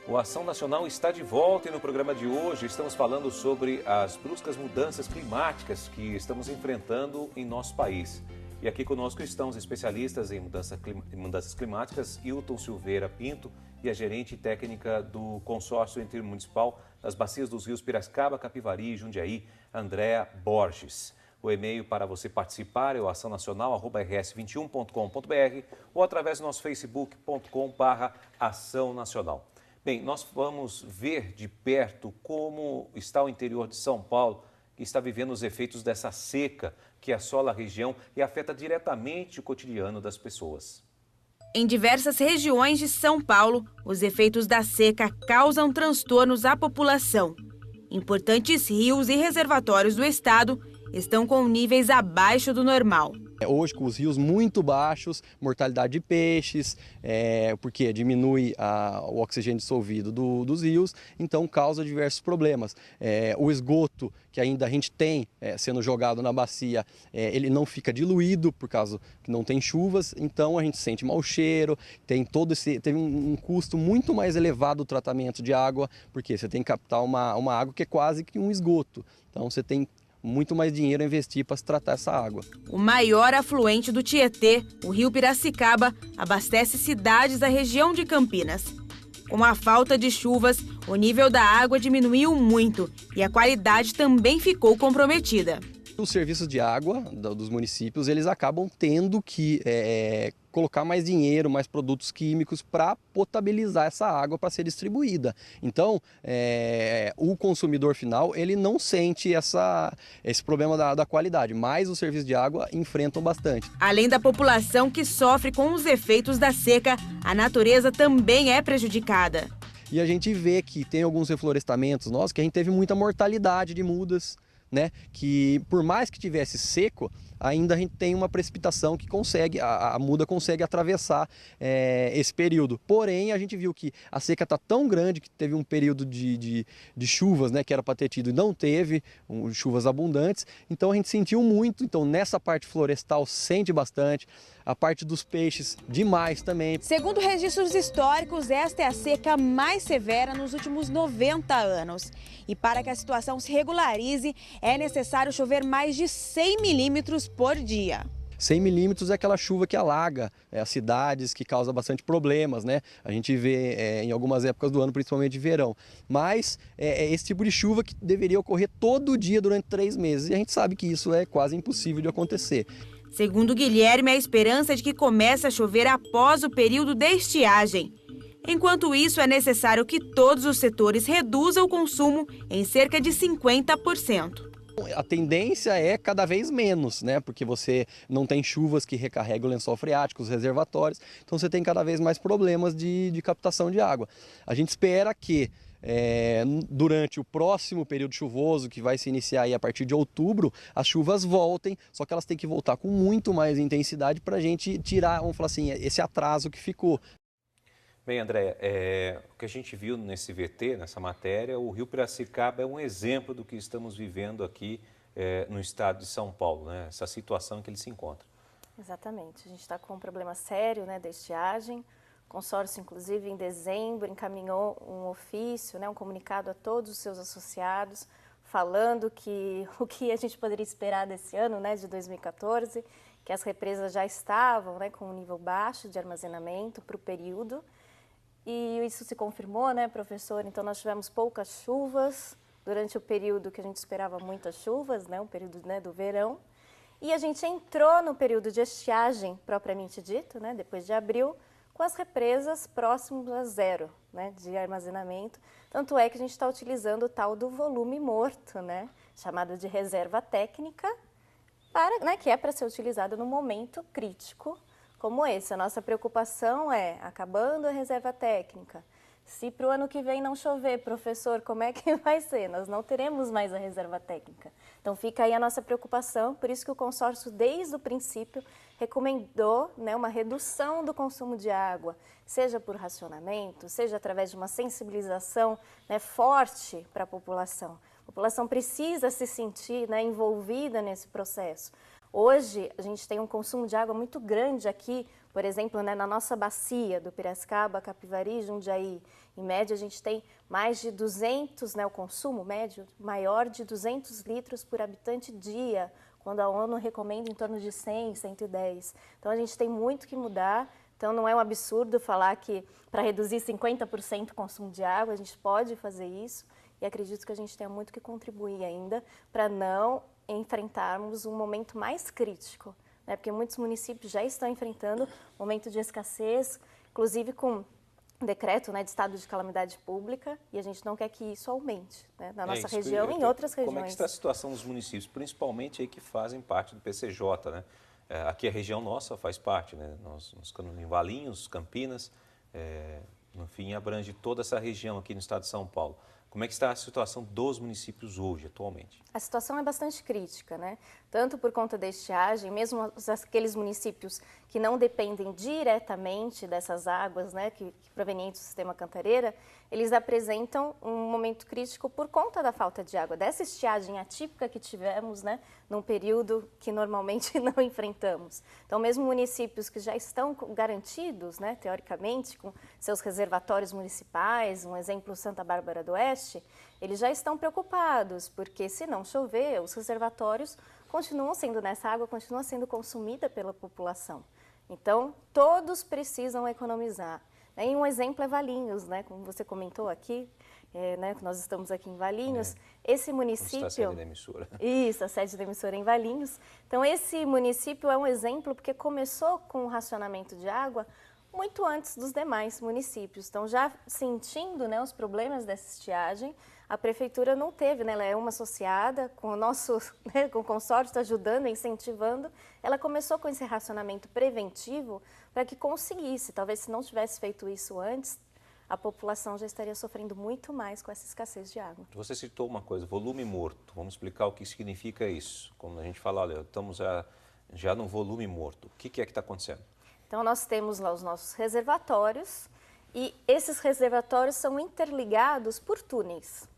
O Ação Nacional está de volta e no programa de hoje estamos falando sobre as bruscas mudanças climáticas que estamos enfrentando em nosso país. E aqui conosco estão os especialistas em mudanças climáticas, Hilton Silveira Pinto e a gerente técnica do Consórcio Intermunicipal das Bacias dos Rios Piracicaba, Capivari e Jundiaí, Andréa Borges. O e-mail para você participar é o açãonacional@rs21.com.br ou através do nosso facebook.com/Ação Nacional. Bem, nós vamos ver de perto como está o interior de São Paulo, que está vivendo os efeitos dessa seca que assola a região e afeta diretamente o cotidiano das pessoas. Em diversas regiões de São Paulo, os efeitos da seca causam transtornos à população. Importantes rios e reservatórios do estado estão com níveis abaixo do normal. Hoje, com os rios muito baixos, mortalidade de peixes, porque diminui o oxigênio dissolvido dos rios, então causa diversos problemas. O esgoto que ainda a gente tem sendo jogado na bacia, ele não fica diluído por causa que não tem chuvas, então a gente sente mau cheiro, teve um custo muito mais elevado o tratamento de água, porque você tem que captar uma água que é quase que um esgoto, então você tem muito mais dinheiro a investir para se tratar essa água. O maior afluente do Tietê, o rio Piracicaba, abastece cidades da região de Campinas. Com a falta de chuvas, o nível da água diminuiu muito e a qualidade também ficou comprometida. Os serviços de água dos municípios, eles acabam tendo que colocar mais dinheiro, mais produtos químicos para potabilizar essa água para ser distribuída. Então, o consumidor final, ele não sente esse problema da qualidade, mas os serviços de água enfrentam bastante. Além da população que sofre com os efeitos da seca, a natureza também é prejudicada. E a gente vê que tem alguns reflorestamentos nossos que a gente teve muita mortalidade de mudas, né? Que por mais que tivesse seco, ainda a gente tem uma precipitação que a muda consegue atravessar esse período. Porém, a gente viu que a seca está tão grande que teve um período de chuvas, né, que era para ter tido e não teve, chuvas abundantes. Então a gente sentiu muito, então nessa parte florestal sente bastante, a parte dos peixes demais também. Segundo registros históricos, esta é a seca mais severa nos últimos 90 anos. E para que a situação se regularize, é necessário chover mais de 100 milímetros por dia. 100 milímetros é aquela chuva que alaga as cidades, que causa bastante problemas, né? A gente vê em algumas épocas do ano, principalmente de verão. Mas é esse tipo de chuva que deveria ocorrer todo dia durante 3 meses. E a gente sabe que isso é quase impossível de acontecer. Segundo Guilherme, a esperança é de que comece a chover após o período de estiagem. Enquanto isso, é necessário que todos os setores reduzam o consumo em cerca de 50%. A tendência é cada vez menos, né? Porque você não tem chuvas que recarregam o lençol freático, os reservatórios, então você tem cada vez mais problemas de captação de água. A gente espera que durante o próximo período chuvoso, que vai se iniciar aí a partir de outubro, as chuvas voltem, só que elas têm que voltar com muito mais intensidade para a gente tirar, vamos falar assim, esse atraso que ficou. Bem, Andréa, o que a gente viu nesse VT, nessa matéria, o Rio Piracicaba é um exemplo do que estamos vivendo aqui no estado de São Paulo, né? Essa situação que ele se encontra. Exatamente. A gente está com um problema sério, né, da estiagem. O consórcio, inclusive, em dezembro, encaminhou um ofício, né, um comunicado a todos os seus associados, falando que o que a gente poderia esperar desse ano, né, de 2014, que as represas já estavam, né, com um nível baixo de armazenamento para o período. E isso se confirmou, né, professor? Então, nós tivemos poucas chuvas durante o período que a gente esperava muitas chuvas, né, um período, né, do verão. E a gente entrou no período de estiagem, propriamente dito, né, depois de abril, com as represas próximas a zero, né, de armazenamento. Tanto é que a gente está utilizando o tal do volume morto, né, chamado de reserva técnica, né, que é para ser utilizado no momento crítico como esse. A nossa preocupação é, acabando a reserva técnica, se para o ano que vem não chover, professor, como é que vai ser? Nós não teremos mais a reserva técnica. Então fica aí a nossa preocupação, por isso que o consórcio, desde o princípio, recomendou, né, uma redução do consumo de água, seja por racionamento, seja através de uma sensibilização, né, forte para a população. população precisa se sentir, né, envolvida nesse processo. Hoje, a gente tem um consumo de água muito grande aqui, por exemplo, né, na nossa bacia do Piracicaba, Capivari, Jundiaí. Em média, a gente tem mais de 200, né, o consumo médio maior de 200 litros por habitante dia, quando a ONU recomenda em torno de 100, 110. Então, a gente tem muito que mudar. Então, não é um absurdo falar que para reduzir 50% o consumo de água, a gente pode fazer isso. E acredito que a gente tenha muito que contribuir ainda para não enfrentarmos um momento mais crítico, né? Porque muitos municípios já estão enfrentando um momento de escassez, inclusive com decreto, né, de estado de calamidade pública, e a gente não quer que isso aumente, né, na nossa região e em outras regiões. Como é que está a situação dos municípios, principalmente aí que fazem parte do PCJ, né? Aqui a região nossa faz parte, né? Nós ficamos em Valinhos, Campinas, no fim abrange toda essa região aqui no estado de São Paulo. Como é que está a situação dos municípios hoje, atualmente? A situação é bastante crítica, né? Tanto por conta da estiagem, mesmo aqueles municípios que não dependem diretamente dessas águas, né, que provenientes do sistema Cantareira, eles apresentam um momento crítico por conta da falta de água, dessa estiagem atípica que tivemos, né, num período que normalmente não enfrentamos. Então, mesmo municípios que já estão garantidos, né, teoricamente, com seus reservatórios municipais, um exemplo Santa Bárbara do Oeste, eles já estão preocupados, porque se não chover, os reservatórios continuam sendo, essa água continua sendo consumida pela população. Então, todos precisam economizar. E um exemplo é Valinhos, né? Como você comentou aqui, né? Nós estamos aqui em Valinhos. Esse município... Onde está a sede da emissora. Isso, a sede da emissora em Valinhos. Então, esse município é um exemplo porque começou com o racionamento de água muito antes dos demais municípios. Então, já sentindo, né, os problemas dessa estiagem, a prefeitura não teve, né, ela é uma associada com o nosso, né, com o consórcio ajudando, incentivando, ela começou com esse racionamento preventivo para que conseguisse. Talvez se não tivesse feito isso antes, a população já estaria sofrendo muito mais com essa escassez de água. Você citou uma coisa, volume morto. Vamos explicar o que significa isso. Quando a gente fala, olha, estamos já no volume morto. O que é que está acontecendo? Então, nós temos lá os nossos reservatórios e esses reservatórios são interligados por túneis,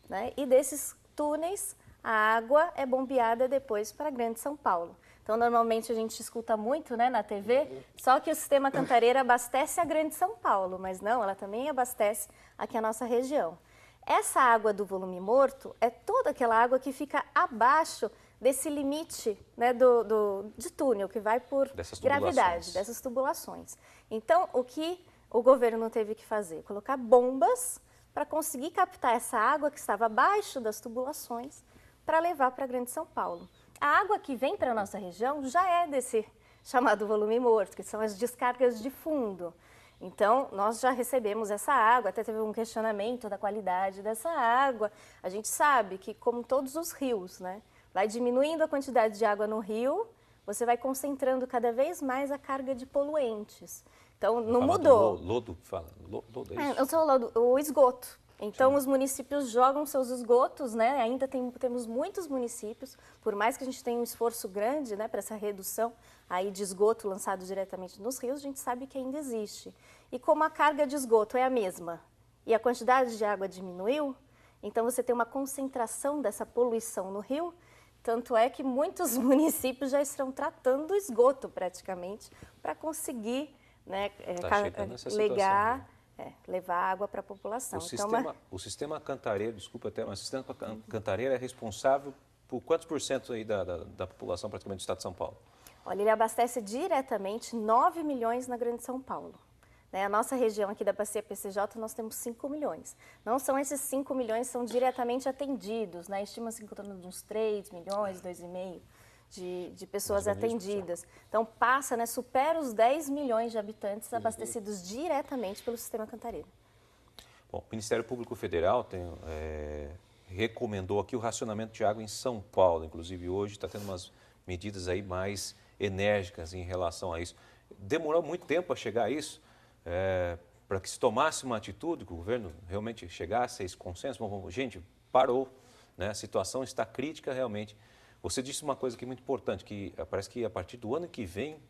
né? E desses túneis, a água é bombeada depois para a Grande São Paulo. Então, normalmente a gente escuta muito, né, na TV, só que o sistema Cantareira abastece a Grande São Paulo, mas não, ela também abastece aqui a nossa região. Essa água do volume morto é toda aquela água que fica abaixo desse limite, né, de túnel, que vai por gravidade, dessas tubulações. Então, o que o governo teve que fazer? Colocar bombas para conseguir captar essa água que estava abaixo das tubulações para levar para a Grande São Paulo. A água que vem para a nossa região já é desse chamado volume morto, que são as descargas de fundo. Então, nós já recebemos essa água, até teve um questionamento da qualidade dessa água. A gente sabe que, como todos os rios, né, vai diminuindo a quantidade de água no rio, você vai concentrando cada vez mais a carga de poluentes. Então, não mudou. Lodo, fala. Lodo, é isso? Eu sou o esgoto. Então, os municípios jogam seus esgotos, né? Ainda temos muitos municípios, por mais que a gente tenha um esforço grande, né, para essa redução aí de esgoto lançado diretamente nos rios, a gente sabe que ainda existe. E como a carga de esgoto é a mesma e a quantidade de água diminuiu, então você tem uma concentração dessa poluição no rio, tanto é que muitos municípios já estão tratando o esgoto praticamente para conseguir, né, levar água para a população. O sistema Cantareira, desculpa até, mas o sistema Cantareira é responsável por quantos por cento aí da população praticamente do estado de São Paulo? Olha, ele abastece diretamente 9 milhões na Grande São Paulo. A nossa região aqui da Bacia PCJ, nós temos 5 milhões. Não são esses 5 milhões que são diretamente atendidos, né? Estima-se em torno de uns 3 milhões, 2,5 de pessoas atendidas. Então, passa, né, supera os 10 milhões de habitantes abastecidos diretamente pelo sistema Cantareira. Bom, o Ministério Público Federal recomendou aqui o racionamento de água em São Paulo. Inclusive, hoje está tendo umas medidas aí mais enérgicas em relação a isso. Demorou muito tempo a chegar a isso, para que se tomasse uma atitude, que o governo realmente chegasse a esse consenso. Bom, gente, parou, né? A situação está crítica realmente. Você disse uma coisa que é muito importante, que parece que a partir do ano que vem,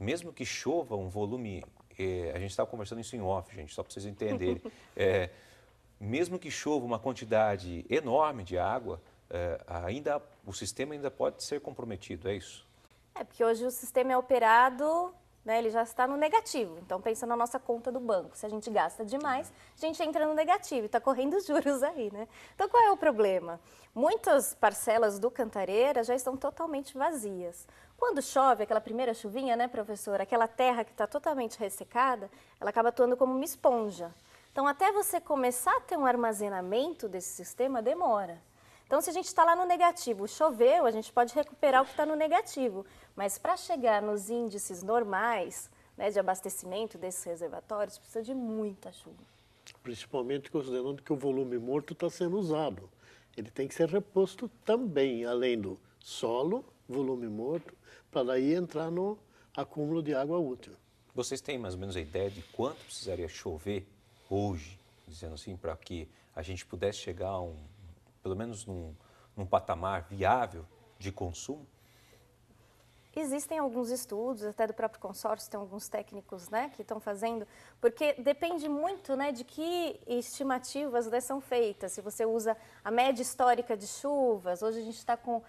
mesmo que chova um volume, a gente estava conversando isso em off, gente, só para vocês entenderem, mesmo que chova uma quantidade enorme de água, o sistema ainda pode ser comprometido, é isso? Porque hoje o sistema é operado, né, ele já está no negativo. Então, pensa na nossa conta do banco. Se a gente gasta demais, a gente entra no negativo e está correndo juros aí, né? Então, qual é o problema? Muitas parcelas do Cantareira já estão totalmente vazias. Quando chove, aquela primeira chuvinha, né, professora, aquela terra que está totalmente ressecada, ela acaba atuando como uma esponja. Então, até você começar a ter um armazenamento desse sistema, demora. Então, se a gente está lá no negativo, choveu, a gente pode recuperar o que está no negativo. Mas para chegar nos índices normais, né, de abastecimento desses reservatórios, precisa de muita chuva. Principalmente considerando que o volume morto está sendo usado. Ele tem que ser reposto também, além do solo, volume morto, para daí entrar no acúmulo de água útil. Vocês têm mais ou menos a ideia de quanto precisaria chover hoje, dizendo assim, para que a gente pudesse chegar a pelo menos num patamar viável de consumo? Existem alguns estudos, até do próprio consórcio, tem alguns técnicos, né, que estão fazendo, porque depende muito, né, de que estimativas, né, são feitas. Se você usa a média histórica de chuvas, hoje a gente está com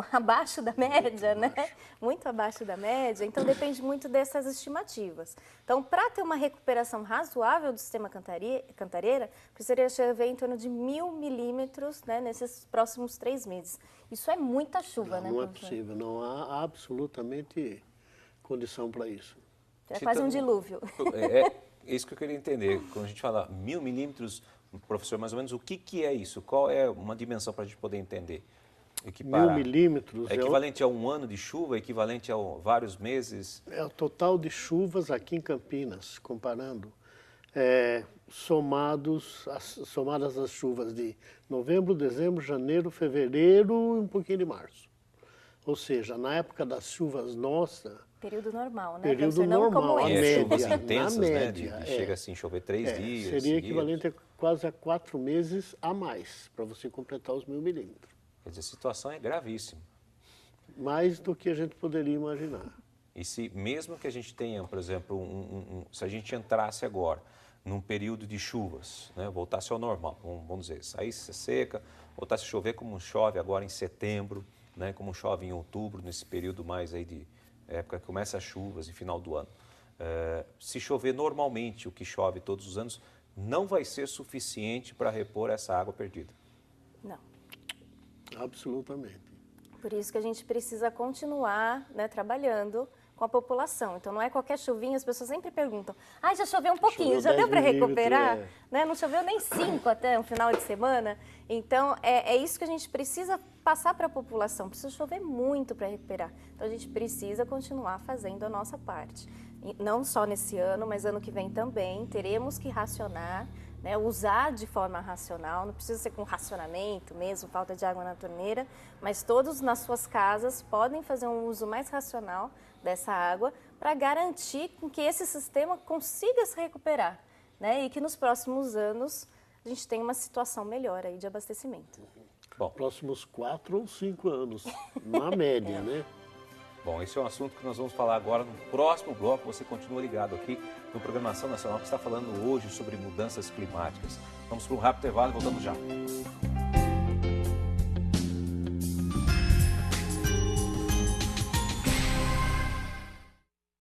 abaixo da média, né? Muito abaixo da média, então depende muito dessas estimativas. Então, para ter uma recuperação razoável do sistema Cantareira, precisaria chover em torno de 1.000 milímetros, né, nesses próximos 3 meses. Isso é muita chuva, né? Não é possível, não há absolutamente condição para isso. É quase um dilúvio. É isso que eu queria entender. Quando a gente fala 1.000 milímetros, professor, mais ou menos, o que é isso? Qual é uma dimensão para a gente poder entender? Equiparar. 1.000 milímetros. É equivalente a um ano de chuva, equivalente a vários meses? É o total de chuvas aqui em Campinas, comparando, somadas as chuvas de novembro, dezembro, janeiro, fevereiro e um pouquinho de março. Ou seja, na época das chuvas nossas... Período normal, né? Período normal, a média. Chuvas intensas, média, né? Chega assim, chover 3 dias. Seria seguidos. equivalente quase a 4 meses a mais, para você completar os 1.000 milímetros. Quer dizer, a situação é gravíssima. Mais do que a gente poderia imaginar. E se mesmo que a gente tenha, por exemplo, se a gente entrasse agora num período de chuvas, né, voltasse ao normal, vamos dizer, saísse seca, voltasse a chover como chove agora em setembro, né, como chove em outubro, nesse período mais aí de época que começa as chuvas e final do ano. Se chover normalmente o que chove todos os anos, não vai ser suficiente para repor essa água perdida. Não. Absolutamente. Por isso que a gente precisa continuar, né, trabalhando com a população. Então, não é qualquer chuvinha, as pessoas sempre perguntam, já choveu um pouquinho, já deu para recuperar? Né? Não choveu nem 5 até um final de semana. Então, é isso que a gente precisa passar para a população, precisa chover muito para recuperar. Então, a gente precisa continuar fazendo a nossa parte. E não só nesse ano, mas ano que vem também, teremos que racionar, né, usar de forma racional, não precisa ser com racionamento mesmo, falta de água na torneira, mas todos nas suas casas podem fazer um uso mais racional dessa água para garantir que esse sistema consiga se recuperar, né, e que nos próximos anos a gente tenha uma situação melhor aí de abastecimento. Bom, próximos 4 ou 5 anos, na média, né? Bom, esse é um assunto que nós vamos falar agora no próximo bloco. Você continua ligado aqui no Programação Nacional, que está falando hoje sobre mudanças climáticas. Vamos para um rápido intervalo e voltamos já.